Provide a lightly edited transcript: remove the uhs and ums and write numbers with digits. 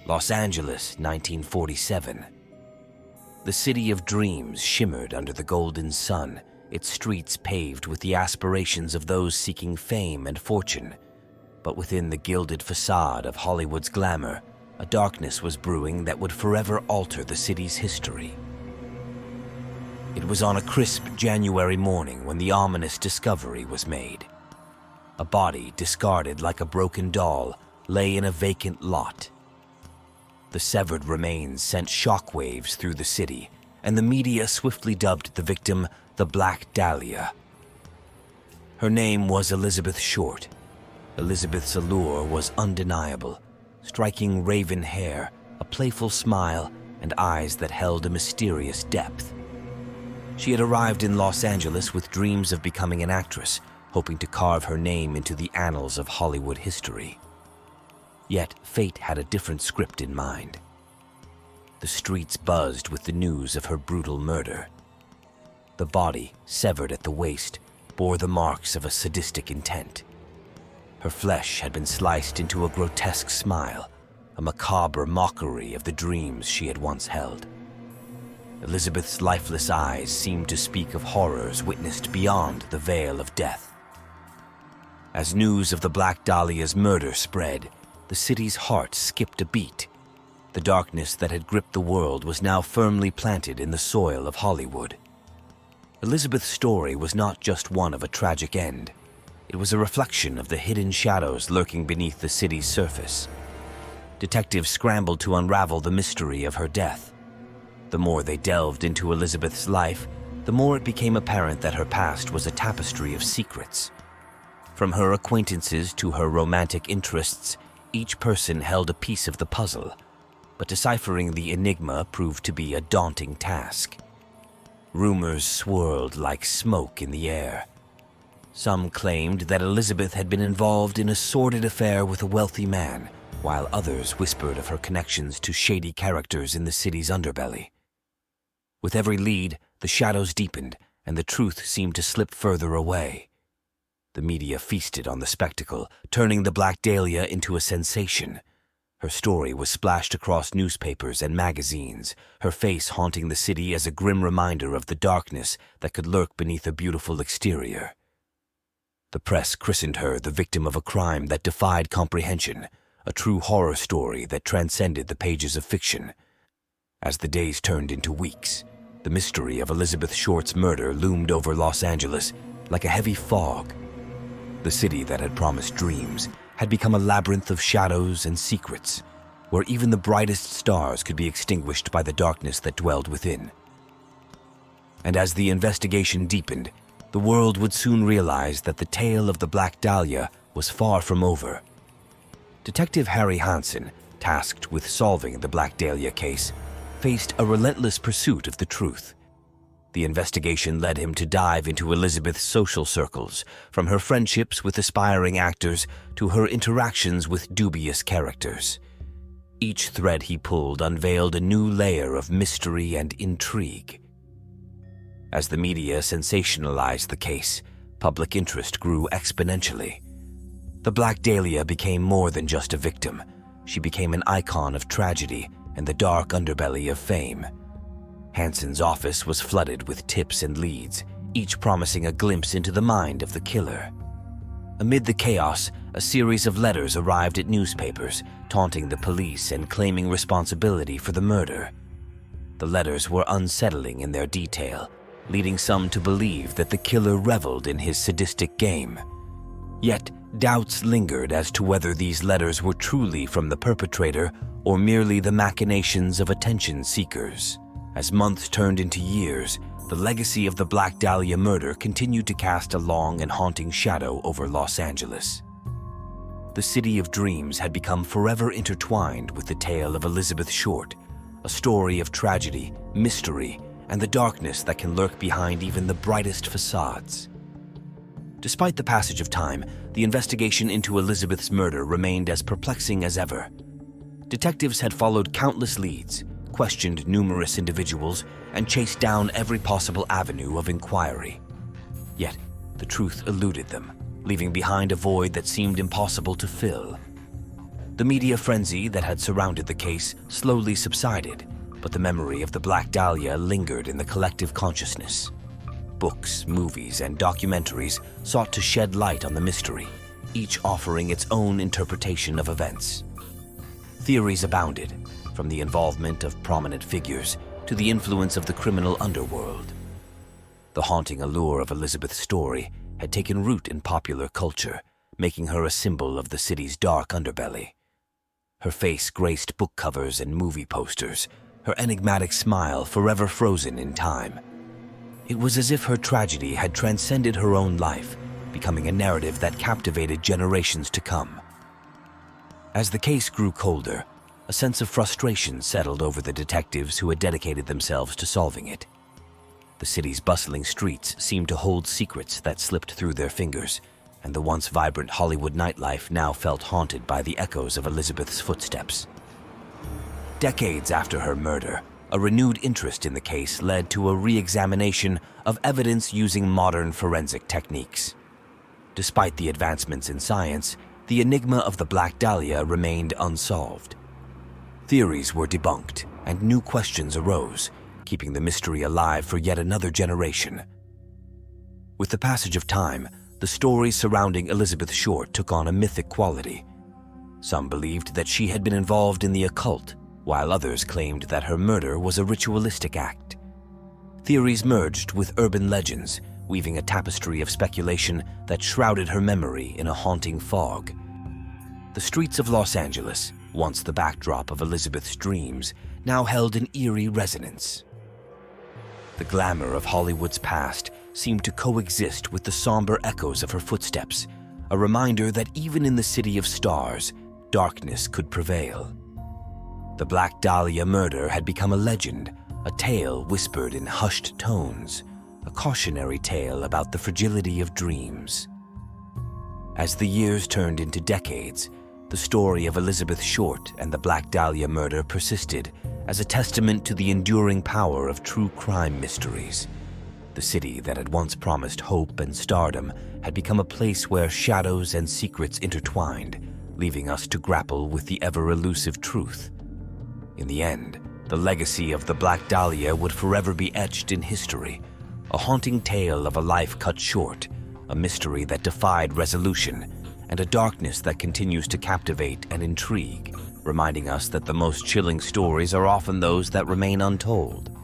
Los Angeles, 1947. The city of dreams shimmered under the golden sun, its streets paved with the aspirations of those seeking fame and fortune. But within the gilded facade of Hollywood's glamour, a darkness was brewing that would forever alter the city's history. It was on a crisp January morning when the ominous discovery was made. A body, discarded like a broken doll, lay in a vacant lot. The severed remains sent shockwaves through the city, and the media swiftly dubbed the victim the Black Dahlia. Her name was Elizabeth Short. Elizabeth's allure was undeniable. Striking raven hair, a playful smile, and eyes that held a mysterious depth. She had arrived in Los Angeles with dreams of becoming an actress, hoping to carve her name into the annals of Hollywood history. Yet fate had a different script in mind. The streets buzzed with the news of her brutal murder. The body, severed at the waist, bore the marks of a sadistic intent. Her flesh had been sliced into a grotesque smile, a macabre mockery of the dreams she had once held. Elizabeth's lifeless eyes seemed to speak of horrors witnessed beyond the veil of death. As news of the Black Dahlia's murder spread, the city's heart skipped a beat. The darkness that had gripped the world was now firmly planted in the soil of Hollywood. Elizabeth's story was not just one of a tragic end. It was a reflection of the hidden shadows lurking beneath the city's surface. Detectives scrambled to unravel the mystery of her death. The more they delved into Elizabeth's life, the more it became apparent that her past was a tapestry of secrets. From her acquaintances to her romantic interests, each person held a piece of the puzzle, but deciphering the enigma proved to be a daunting task. Rumors swirled like smoke in the air. Some claimed that Elizabeth had been involved in a sordid affair with a wealthy man, while others whispered of her connections to shady characters in the city's underbelly. With every lead, the shadows deepened, and the truth seemed to slip further away. The media feasted on the spectacle, turning the Black Dahlia into a sensation. Her story was splashed across newspapers and magazines, her face haunting the city as a grim reminder of the darkness that could lurk beneath a beautiful exterior. The press christened her the victim of a crime that defied comprehension, a true horror story that transcended the pages of fiction. As the days turned into weeks, the mystery of Elizabeth Short's murder loomed over Los Angeles like a heavy fog. The city that had promised dreams had become a labyrinth of shadows and secrets, where even the brightest stars could be extinguished by the darkness that dwelled within. And as the investigation deepened, the world would soon realize that the tale of the Black Dahlia was far from over. Detective Harry Hansen, tasked with solving the Black Dahlia case, faced a relentless pursuit of the truth. The investigation led him to dive into Elizabeth's social circles, from her friendships with aspiring actors to her interactions with dubious characters. Each thread he pulled unveiled a new layer of mystery and intrigue. As the media sensationalized the case, public interest grew exponentially. The Black Dahlia became more than just a victim. She became an icon of tragedy and the dark underbelly of fame. Hansen's office was flooded with tips and leads, each promising a glimpse into the mind of the killer. Amid the chaos, a series of letters arrived at newspapers, taunting the police and claiming responsibility for the murder. The letters were unsettling in their detail, leading some to believe that the killer reveled in his sadistic game. Yet, doubts lingered as to whether these letters were truly from the perpetrator or merely the machinations of attention seekers. As months turned into years, the legacy of the Black Dahlia murder continued to cast a long and haunting shadow over Los Angeles. The city of dreams had become forever intertwined with the tale of Elizabeth Short, a story of tragedy, mystery, and the darkness that can lurk behind even the brightest facades. Despite the passage of time, the investigation into Elizabeth's murder remained as perplexing as ever. Detectives had followed countless leads, questioned numerous individuals, and chased down every possible avenue of inquiry. Yet, the truth eluded them, leaving behind a void that seemed impossible to fill. The media frenzy that had surrounded the case slowly subsided, but the memory of the Black Dahlia lingered in the collective consciousness. Books, movies, and documentaries sought to shed light on the mystery, each offering its own interpretation of events. Theories abounded, from the involvement of prominent figures to the influence of the criminal underworld. The haunting allure of Elizabeth's story had taken root in popular culture, making her a symbol of the city's dark underbelly. Her face graced book covers and movie posters, her enigmatic smile forever frozen in time. It was as if her tragedy had transcended her own life, becoming a narrative that captivated generations to come. As the case grew colder, a sense of frustration settled over the detectives who had dedicated themselves to solving it. The city's bustling streets seemed to hold secrets that slipped through their fingers, and the once vibrant Hollywood nightlife now felt haunted by the echoes of Elizabeth's footsteps. Decades after her murder, a renewed interest in the case led to a re-examination of evidence using modern forensic techniques. Despite the advancements in science, the enigma of the Black Dahlia remained unsolved. Theories were debunked, and new questions arose, keeping the mystery alive for yet another generation. With the passage of time, the stories surrounding Elizabeth Short took on a mythic quality. Some believed that she had been involved in the occult, while others claimed that her murder was a ritualistic act. Theories merged with urban legends, weaving a tapestry of speculation that shrouded her memory in a haunting fog. The streets of Los Angeles, once the backdrop of Elizabeth's dreams, now held an eerie resonance. The glamour of Hollywood's past seemed to coexist with the somber echoes of her footsteps, a reminder that even in the city of stars, darkness could prevail. The Black Dahlia murder had become a legend, a tale whispered in hushed tones, a cautionary tale about the fragility of dreams. As the years turned into decades, the story of Elizabeth Short and the Black Dahlia murder persisted as a testament to the enduring power of true crime mysteries. The city that had once promised hope and stardom had become a place where shadows and secrets intertwined, leaving us to grapple with the ever-elusive truth. In the end, the legacy of the Black Dahlia would forever be etched in history, a haunting tale of a life cut short, a mystery that defied resolution, and a darkness that continues to captivate and intrigue, reminding us that the most chilling stories are often those that remain untold.